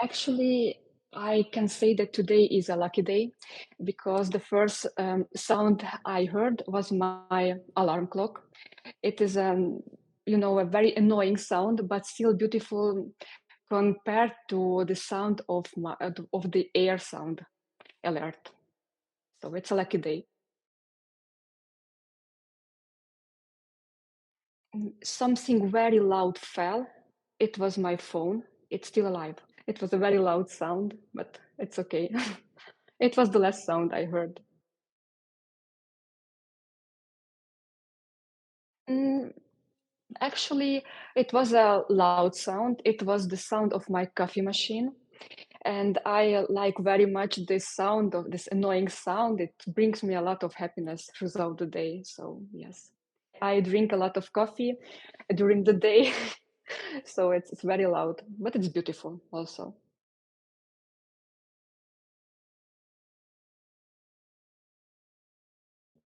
Actually, I can say that today is a lucky day because the first sound I heard was my alarm clock. It is, a very annoying sound, but still beautiful compared to the sound of the air sound alert. So it's a lucky day. Something very loud fell. It was my phone. It's still alive. It was a very loud sound, but it's okay. It was the last sound I heard. Mm, Actually, it was a loud sound. It was the sound of my coffee machine. And I like very much this sound of this annoying sound. It brings me a lot of happiness throughout the day. So, yes, I drink a lot of coffee during the day. So it's very loud, but it's beautiful also.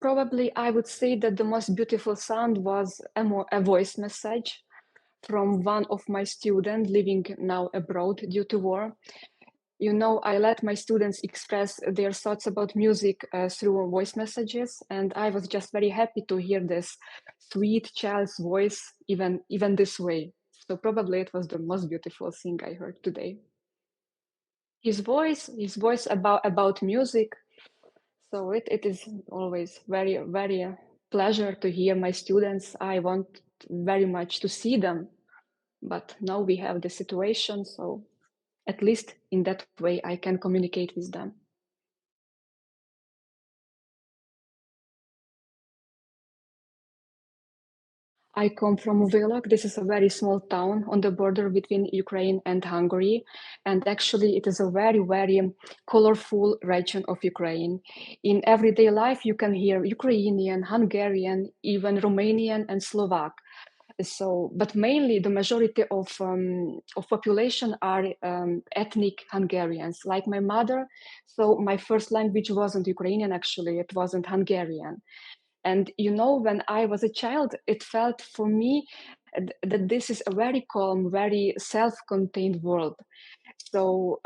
Probably, I would say that the most beautiful sound was a voice message from one of my students living now abroad due to war. I let my students express their thoughts about music through voice messages, and I was just very happy to hear this sweet child's voice, even this way. So probably it was the most beautiful thing I heard today. His voice about music. So it is always very, very pleasure to hear my students. I want very much to see them, but now we have the situation, so at least in that way I can communicate with them. I come from Villach. This is a very small town on the border between Ukraine and Hungary. And actually, it is a very, very colorful region of Ukraine. In everyday life, you can hear Ukrainian, Hungarian, even Romanian and Slovak. So, but mainly the majority of population are ethnic Hungarians, like my mother. So my first language wasn't Ukrainian, actually, it wasn't Hungarian. And when I was a child, it felt for me that this is a very calm, very self-contained world. So,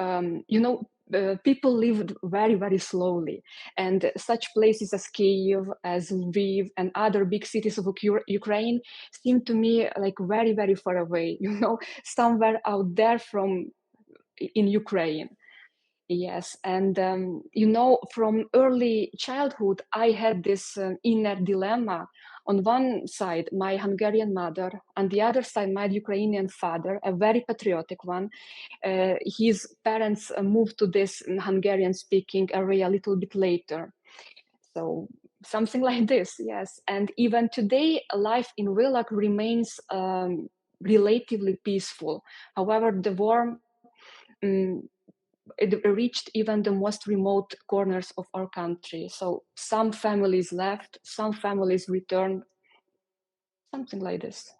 people lived very, very slowly. And such places as Kyiv, as Lviv, and other big cities of Ukraine seemed to me like very, very far away, somewhere out there from in Ukraine. Yes, and from early childhood, I had this inner dilemma. On one side, my Hungarian mother, on the other side, my Ukrainian father, a very patriotic one. His parents moved to this Hungarian-speaking area a little bit later. So something like this, yes. And even today, life in Villach remains relatively peaceful. However, the war um, it reached even the most remote corners of our country. So some families left, some families returned, something like this.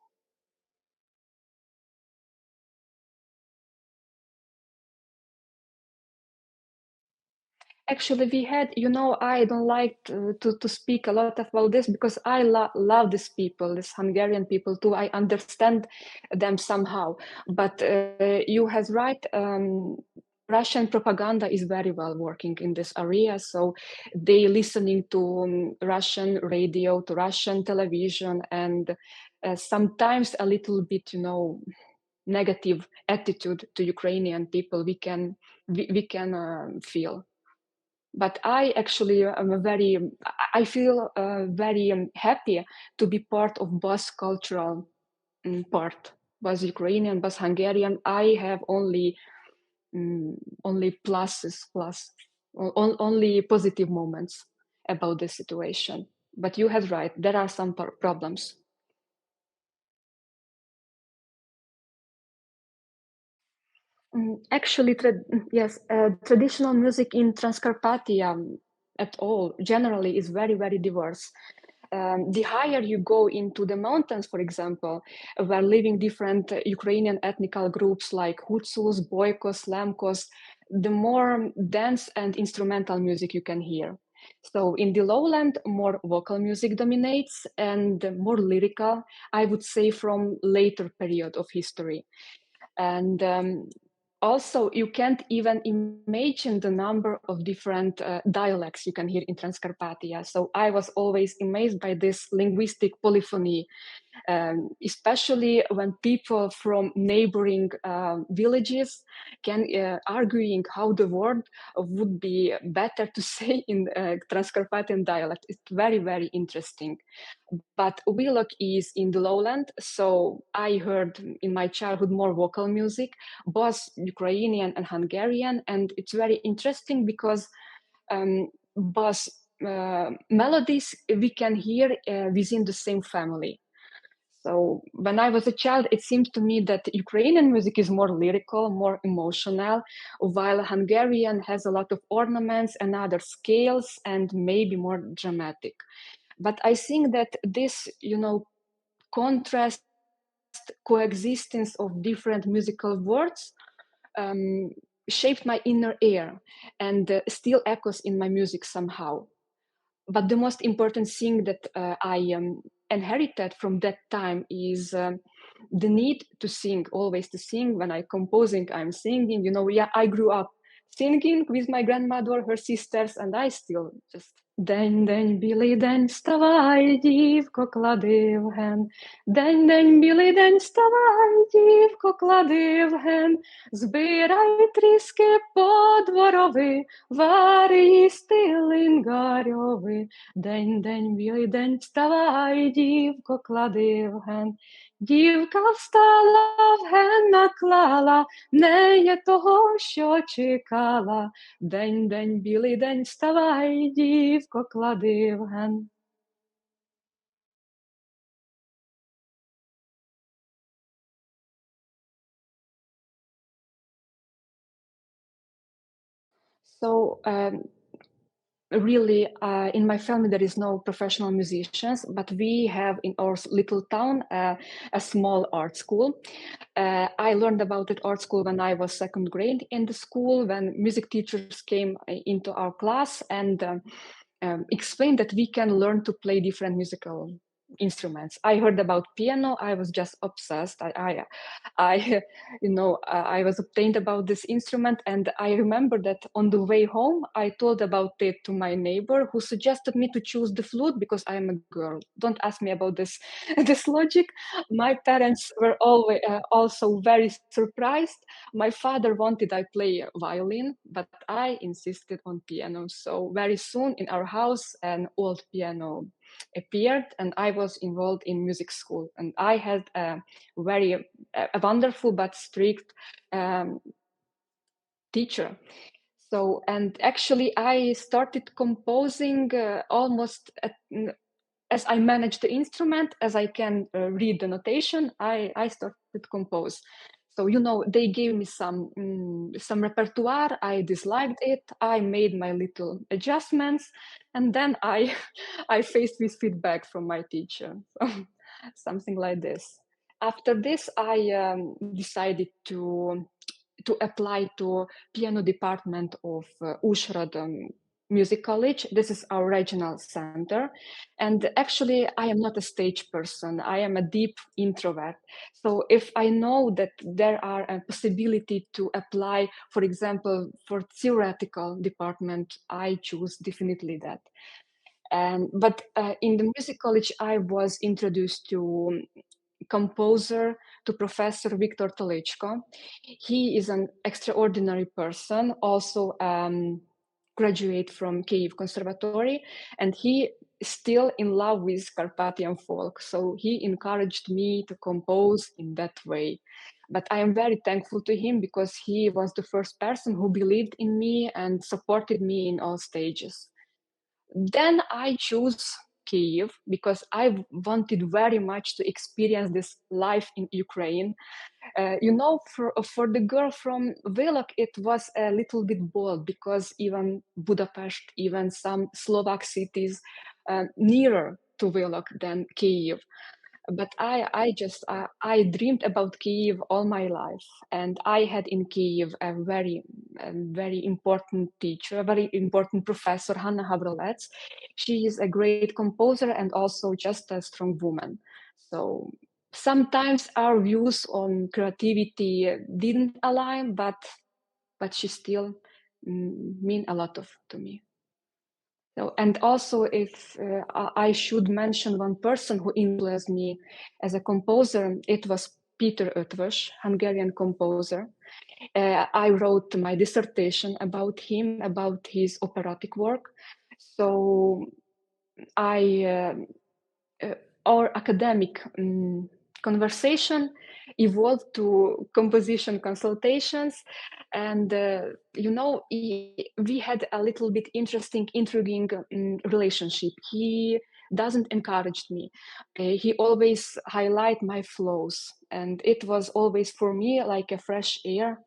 Actually, we had, I don't like to speak a lot about this because I love these people, these Hungarian people too. I understand them somehow. But you has right, Russian propaganda is very well working in this area. So they listening to Russian radio, to Russian television, and sometimes a little bit, negative attitude to Ukrainian people we can feel. But I actually am I feel very happy to be part of both cultural part, both Ukrainian, both Hungarian. I have um, only only positive moments about this situation. But you had right, there are some problems. Actually, yes, traditional music in Transcarpathia at all generally is very, very diverse. The higher you go into the mountains, for example, where living different Ukrainian ethnical groups like Hutsus, Boykos, Lemkos, the more dance and instrumental music you can hear. So in the lowland, more vocal music dominates and more lyrical, I would say, from later period of history. And Also, you can't even imagine the number of different dialects you can hear in Transcarpathia. So I was always amazed by this linguistic polyphony, especially when people from neighboring villages can arguing how the word would be better to say in Transcarpathian dialect. It's very, very interesting. But Willock is in the lowland, so I heard in my childhood more vocal music, both Ukrainian and Hungarian, and it's very interesting because both melodies we can hear within the same family. So when I was a child, it seemed to me that Ukrainian music is more lyrical, more emotional, while Hungarian has a lot of ornaments and other scales and maybe more dramatic. But I think that this, contrast, coexistence of different musical words shaped my inner ear and still echoes in my music somehow. But the most important thing that I inherited from that time is the need to sing, always to sing. When I'm composing, I'm singing. Yeah, I grew up singing with my grandmother, her sisters, and I still just День, день, білий день, вставай, дівко, клади в ген. День, день, білий день, вставай, дівко, клади в ген. Збирай тріски по дворови, вари їсти лингарьови. День, день, білий день, вставай, дівко, клади в ген. Дівка встала, в ген наклала, не є того, що чекала. День, день, білий день, вставай, дівко, клади в ген. So really, in my family, there is no professional musicians, but we have in our little town a small art school. I learned about it art school when I was second grade in the school, when music teachers came into our class and explained that we can learn to play different musical instruments. I heard about piano. I was just obsessed. I I was obtained about this instrument, and I remember that on the way home, I told about it to my neighbor, who suggested me to choose the flute because I am a girl. Don't ask me about this this logic. My parents were always also very surprised. My father wanted I play violin, but I insisted on piano. So very soon in our house, an old piano appeared, and I was enrolled in music school. And I had a wonderful but strict teacher. So, and actually, I started composing almost as I manage the instrument, as I can read the notation. I started to compose. So they gave me some repertoire. I disliked it. I made my little adjustments, and then I I faced with feedback from my teacher, something like this. After this, I decided to apply to piano department of Uzhhorod Music College. This is our regional center. And actually, I am not a stage person. I am a deep introvert. So if I know that there are a possibility to apply, for example, for theoretical department, I choose definitely that. But in the music college, I was introduced to composer, to Professor Viktor Tolechko. He is an extraordinary person, also graduate from Kyiv Conservatory, and he is still in love with Carpathian folk. So he encouraged me to compose in that way. But I am very thankful to him because he was the first person who believed in me and supported me in all stages. Then I choose Kyiv because I wanted very much to experience this life in Ukraine. For the girl from Vilok, it was a little bit bold because even Budapest, even some Slovak cities nearer to Vilok than Kyiv. But I dreamed about Kyiv all my life, and I had in Kyiv a very important teacher, a very important professor, Hanna Havrolets. She is a great composer and also just a strong woman. So sometimes our views on creativity didn't align, but she still mean a lot to me. So, and also, if I should mention one person who influenced me as a composer, it was Peter Ötvös, Hungarian composer. I wrote my dissertation about him, about his operatic work. So our academic conversation evolved to composition consultations, and we had a little bit intriguing relationship. He doesn't encourage me. He always highlight my flaws, and it was always for me like a fresh air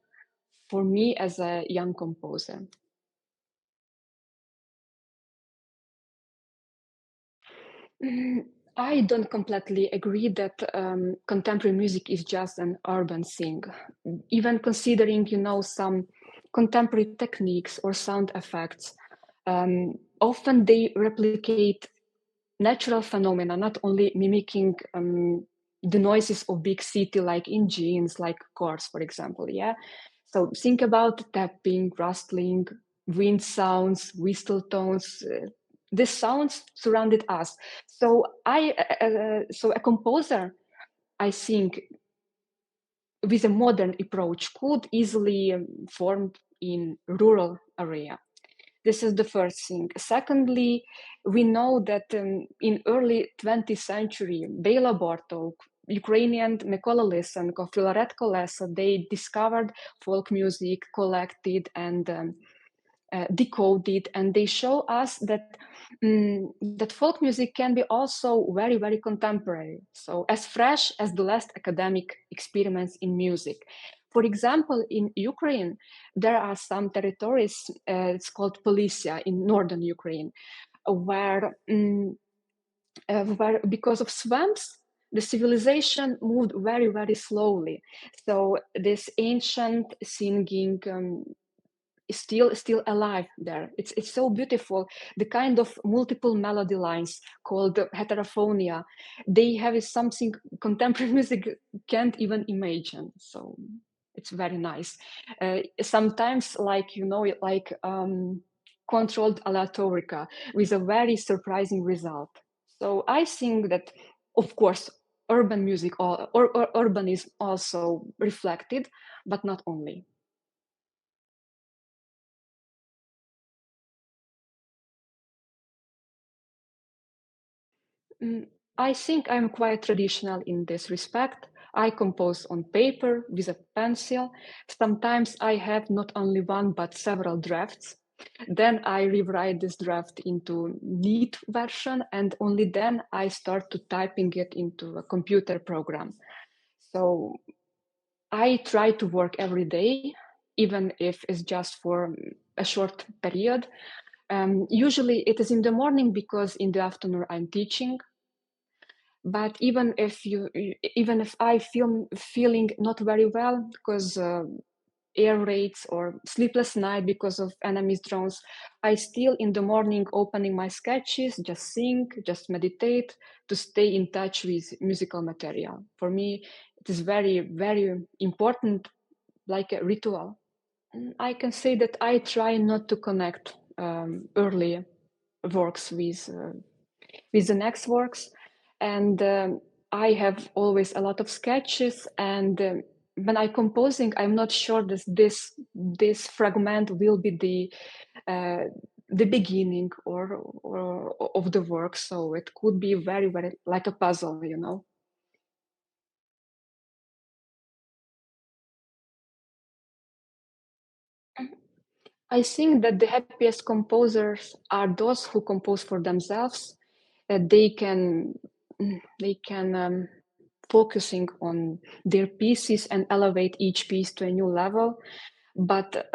for me as a young composer. I don't completely agree that contemporary music is just an urban thing. Even considering, some contemporary techniques or sound effects, often they replicate natural phenomena, not only mimicking the noises of big city, like engines, like cars, for example. Yeah. So think about tapping, rustling, wind sounds, whistle tones. These sounds surrounded us. So so a composer, I think, with a modern approach, could easily form in rural area. This is the first thing. Secondly, we know that in early 20th century, Bela Bartok, Ukrainian Mykola Lysenko, Filaret Kolesa, they discovered folk music, collected and decoded, and they show us that that folk music can be also very, very contemporary, so as fresh as the last academic experiments in music. For example, in Ukraine, there are some territories, it's called Polisia in northern Ukraine, where, where because of swamps, the civilization moved very, very slowly. So this ancient singing is still alive there. It's so beautiful. The kind of multiple melody lines called heterophonia, they have something contemporary music can't even imagine. So it's very nice. Sometimes, like controlled aleatorica with a very surprising result. So I think that, of course, urban music or urban is also reflected, but not only. I think I'm quite traditional in this respect. I compose on paper with a pencil. Sometimes I have not only one but several drafts. Then I rewrite this draft into neat version, and only then I start to typing it into a computer program. So I try to work every day, even if it's just for a short period. Usually it is in the morning because in the afternoon I'm teaching. But even if I feeling not very well because air raids or sleepless night because of enemy's drones, I still in the morning opening my sketches, just think, just meditate, to stay in touch with musical material. For me, it is very, very important, like a ritual. I can say that I try not to connect early works with the next works, and I have always a lot of sketches, and when I composing, I'm not sure that this fragment will be the beginning or of the work, so it could be very, very like a puzzle. I think that the happiest composers are those who compose for themselves. They can focusing on their pieces and elevate each piece to a new level. But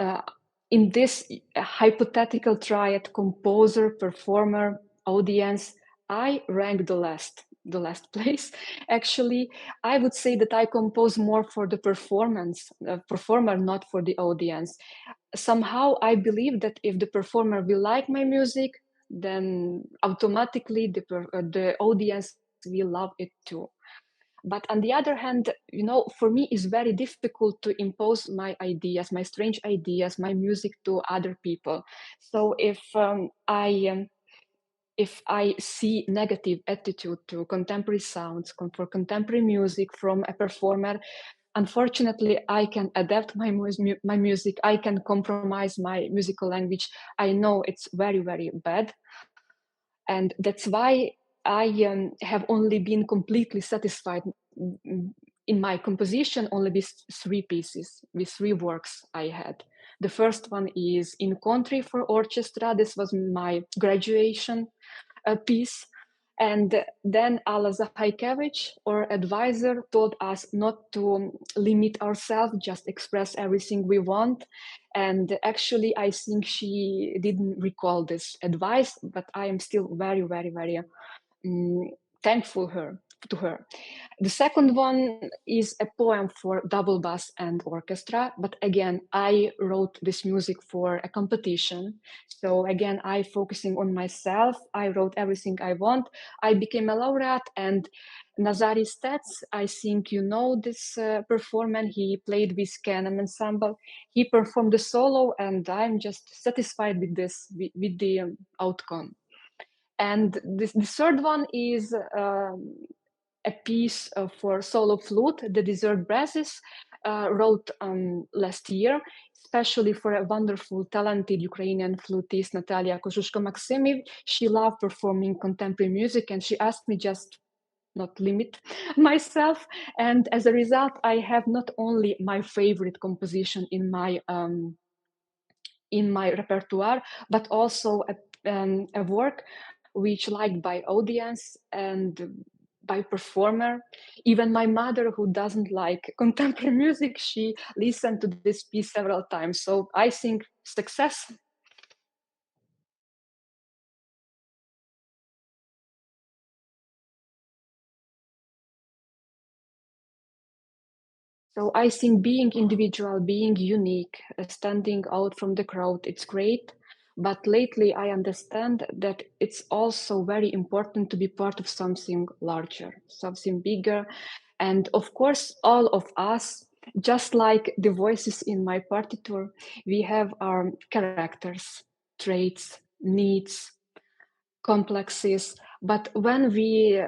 in this hypothetical triad, composer, performer, audience, I rank the last place. Actually, I would say that I compose more for the performer, not for the audience. Somehow I believe that if the performer will like my music, then automatically the audience will love it too. But on the other hand, for me, it's very difficult to impose my ideas, my strange ideas, my music to other people. So if I see negative attitude to contemporary sounds, for contemporary music from a performer, unfortunately, I can adapt my music. I can compromise my musical language. I know it's very, very bad, and that's why I have only been completely satisfied in my composition only with 3 pieces, with 3 works I had. The first one is In Country for orchestra. This was my graduation piece. And then Alla Zagaykevych, our advisor, told us not to limit ourselves, just express everything we want. And actually, I think she didn't recall this advice, but I am still very, very, very thankful to her. The second one is a poem for double bass and orchestra, but again, I wrote this music for a competition. So again, I focusing on myself. I wrote everything I want. I became a laureate, and Nazari Stats, I think you know this performer. He played with KNM Ensemble. He performed the solo, and I'm just satisfied with this, with the outcome. And the third one is a piece for solo flute, The Desert Brasses, wrote last year, especially for a wonderful, talented Ukrainian flutist, Natalia Kosciuszko-Maksymov. She loved performing contemporary music, and she asked me just not limit myself. And as a result, I have not only my favorite composition in my repertoire, but also a work which liked by audience and by performer. Even my mother, who doesn't like contemporary music, she listened to this piece several times. So I think success. So I think being individual, being unique, standing out from the crowd, it's great. But lately I understand that it's also very important to be part of something larger, something bigger. And of course, all of us, just like the voices in my partiture, we have our characters, traits, needs, complexes. But when we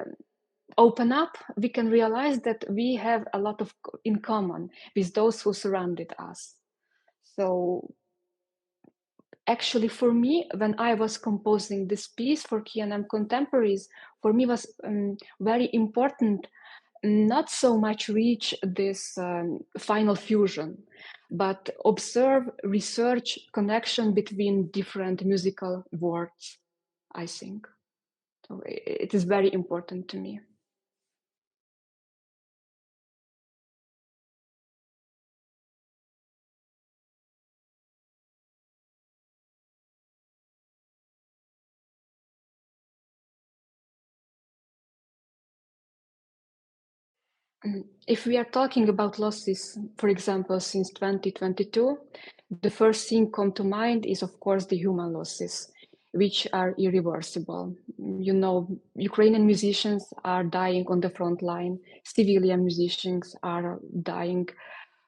open up, we can realize that we have a lot of in common with those who surrounded us. So actually, for me, when I was composing this piece for KNM Contemporaries, for me was very important not so much reach this final fusion, but observe, research connection between different musical words, I think. So it is very important to me. If we are talking about losses, for example, since 2022, the first thing come to mind is, of course, the human losses, which are irreversible. Ukrainian musicians are dying on the front line. Civilian musicians are dying.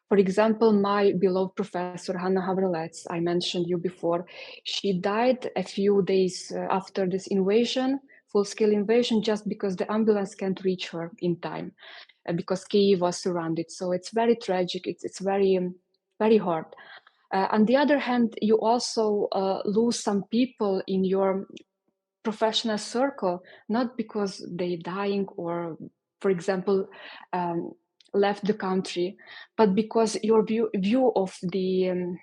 For example, my beloved professor, Hanna Havrelets, I mentioned you before, she died a few days after this invasion, full-scale invasion, just because the ambulance can't reach her in time because Kyiv was surrounded. So it's very tragic. It's very, very hard. On the other hand, you also lose some people in your professional circle, not because they dying or, for example, left the country, but because your view of the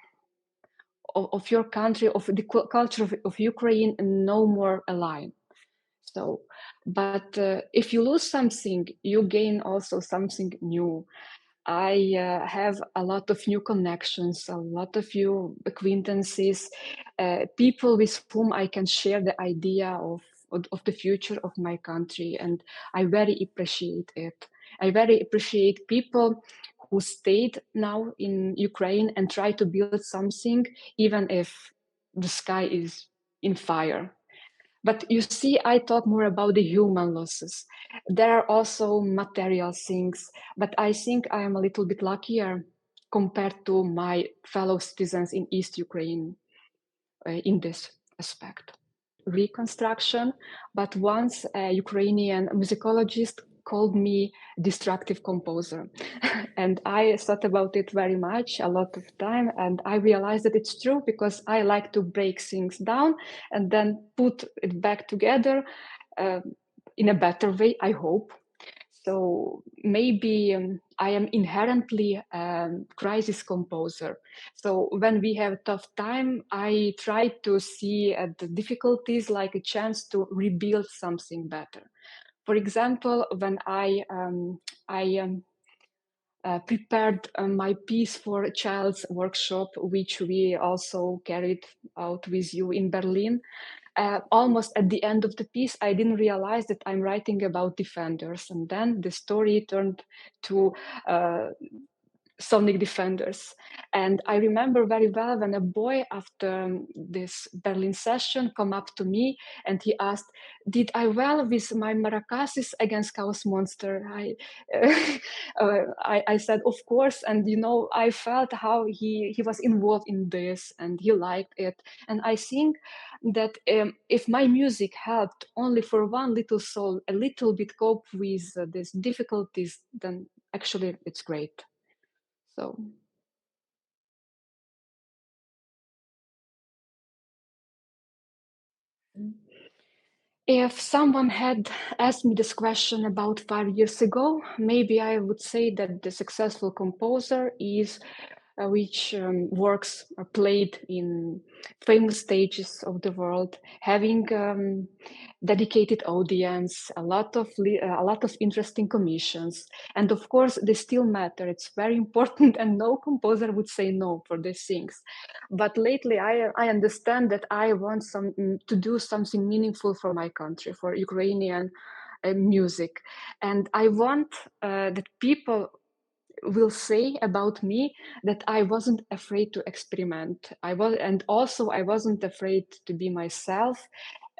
of your country, of the culture of Ukraine, no more aligned. So, but if you lose something, you gain also something new. I have a lot of new connections, a lot of new acquaintances, people with whom I can share the idea of the future of my country, and I very appreciate it. I very appreciate people who stayed now in Ukraine and try to build something, even if the sky is in fire. But you see, I talk more about the human losses. There are also material things, but I think I am a little bit luckier compared to my fellow citizens in East Ukraine in this aspect. Reconstruction, but once a Ukrainian musicologist called me destructive composer. And I thought about it very much, a lot of time, and I realized that it's true because I like to break things down and then put it back together in a better way, I hope. So maybe I am inherently crisis composer. So when we have tough time, I try to see the difficulties like a chance to rebuild something better. For example, when I prepared my piece for a child's workshop, which we also carried out with you in Berlin. Almost at the end of the piece, I didn't realize that I'm writing about defenders. And then the story turned to sonic defenders. And I remember very well when a boy after this Berlin session come up to me and he asked, did I well with my maracasis against Chaos Monster? I said, of course. And, you know, I felt how he was involved in this and he liked it. And I think that if my music helped only for one little soul a little bit cope with these difficulties, then actually it's great. So if someone had asked me this question about 5 years ago, maybe I would say that the successful composer is which works are played in famous stages of the world, having dedicated audience, a lot of interesting commissions, and of course they still matter. It's very important, and no composer would say no for these things. But lately, I understand that I want to do something meaningful for my country, for Ukrainian music, and I want that people will say about me that I wasn't afraid to experiment. And also I wasn't afraid to be myself.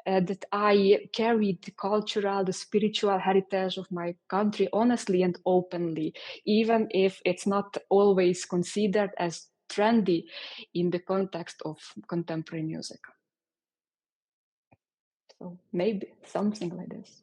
That I carried the cultural, the spiritual heritage of my country honestly and openly, even if it's not always considered as trendy in the context of contemporary music. So maybe something like this.